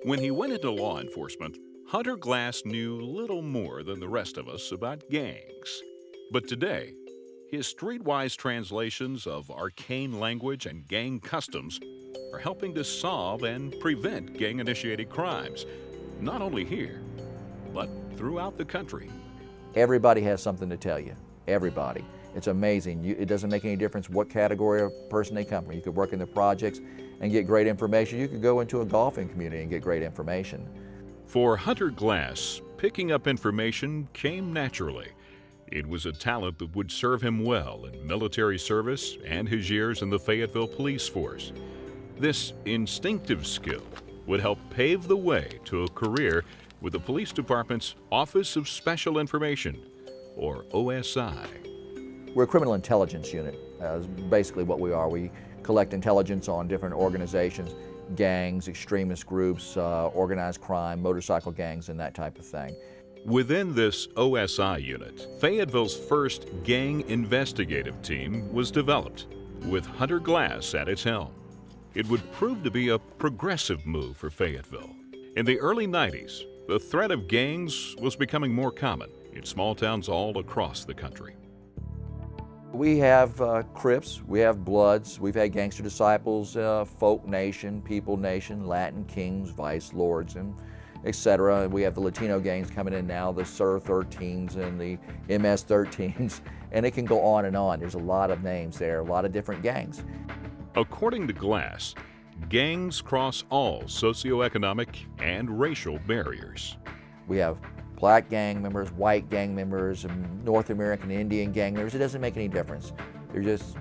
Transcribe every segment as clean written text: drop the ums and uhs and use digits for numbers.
When he went into law enforcement, Hunter Glass knew little more than the rest of us about gangs. But today, his streetwise translations of arcane language and gang customs are helping to solve and prevent gang-initiated crimes, not only here, but throughout the country. Everybody has something to tell you. Everybody. It's amazing. It doesn't make any difference what category of person they come from. You could work in the projects and get great information. You could go into a golfing community and get great information. For Hunter Glass, picking up information came naturally. It was a talent that would serve him well in military service and his years in the Fayetteville Police Force. This instinctive skill would help pave the way to a career with the police department's Office of Special Information, or OSI. We're a criminal intelligence unit, is basically what we are. We collect intelligence on different organizations, gangs, extremist groups, organized crime, motorcycle gangs, and that type of thing. Within this OSI unit, Fayetteville's first gang investigative team was developed, with Hunter Glass at its helm. It would prove to be a progressive move for Fayetteville. In the early 90s, the threat of gangs was becoming more common in small towns all across the country. We have Crips, we have Bloods, we've had Gangster Disciples, Folk Nation, People Nation, Latin Kings, Vice Lords, and etc. We have the Latino gangs coming in now, the SIR 13s and the MS 13s, and it can go on and on. There's a lot of names there, a lot of different gangs. According to Glass, gangs cross all socioeconomic and racial barriers. We have black gang members, white gang members, and North American Indian gang members. It doesn't make any difference. They're just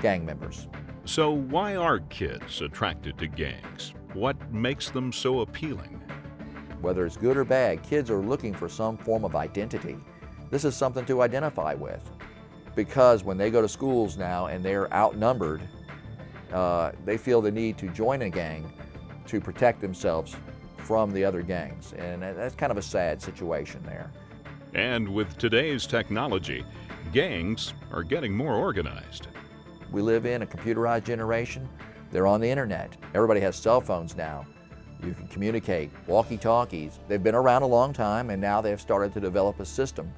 gang members. So why are kids attracted to gangs? What makes them so appealing? Whether it's good or bad, kids are looking for some form of identity. This is something to identify with, because when they go to schools now and they're outnumbered, they feel the need to join a gang to protect themselves from the other gangs, and that's kind of a sad situation there. And with today's technology, gangs are getting more organized. We live in a computerized generation. They're on the internet. Everybody has cell phones now. You can communicate, walkie-talkies. They've been around a long time, and now they've started to develop a system.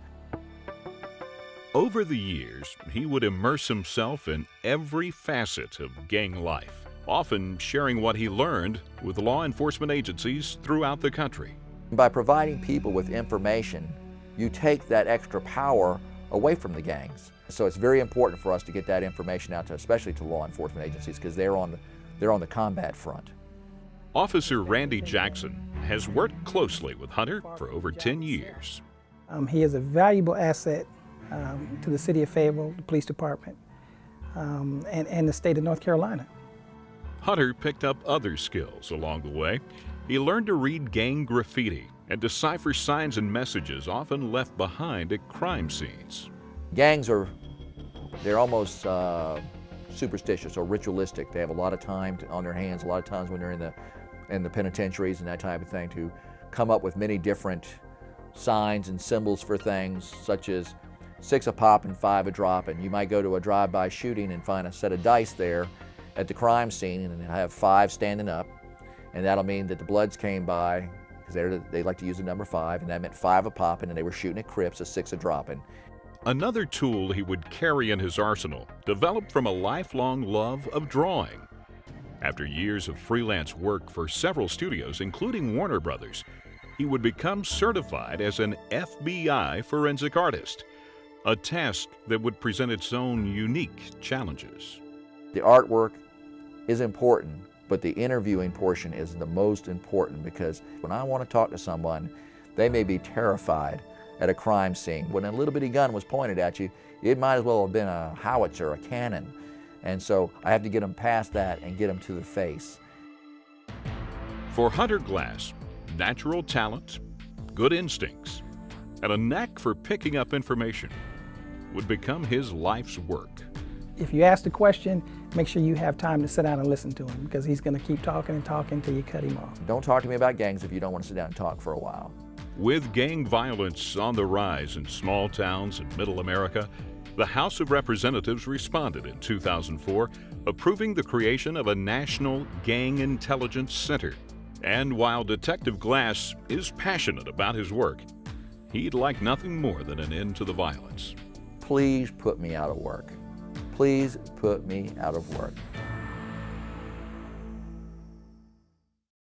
Over the years, he would immerse himself in every facet of gang life, often sharing what he learned with law enforcement agencies throughout the country. By providing people with information, you take that extra power away from the gangs. So it's very important for us to get that information out to, especially to law enforcement agencies, because they're on the combat front. Officer Randy Jackson has worked closely with Hunter for over 10 years. He is a valuable asset to the city of Fayetteville, the police department, and the state of North Carolina. Hunter picked up other skills along the way. He learned to read gang graffiti and decipher signs and messages often left behind at crime scenes. Gangs they're almost superstitious or ritualistic. They have a lot of time on their hands, a lot of times when they're in the penitentiaries and that type of thing, to come up with many different signs and symbols for things, such as 6 a pop and 5 a drop. And you might go to a drive-by shooting and find a set of dice there at the crime scene and have 5 standing up, and that'll mean that the Bloods came by, because they like to use the number 5, and that meant 5 a pop, and they were shooting at Crips, a 6 a dropping. Another tool he would carry in his arsenal developed from a lifelong love of drawing. After years of freelance work for several studios, including Warner Brothers, he would become certified as an FBI forensic artist, a task that would present its own unique challenges. The artwork is important, but the interviewing portion is the most important, because when I want to talk to someone, they may be terrified at a crime scene. When a little bitty gun was pointed at you, it might as well have been a howitzer, a cannon. And so I have to get them past that and get them to the face. For Hunter Glass, natural talent, good instincts, and a knack for picking up information would become his life's work. If you ask the question, make sure you have time to sit down and listen to him, because he's going to keep talking and talking until you cut him off. Don't talk to me about gangs if you don't want to sit down and talk for a while. With gang violence on the rise in small towns in Middle America, the House of Representatives responded in 2004, approving the creation of a National Gang Intelligence Center And while Detective Glass is passionate about his work, he'd like nothing more than an end to the violence. Please put me out of work. Please put me out of work.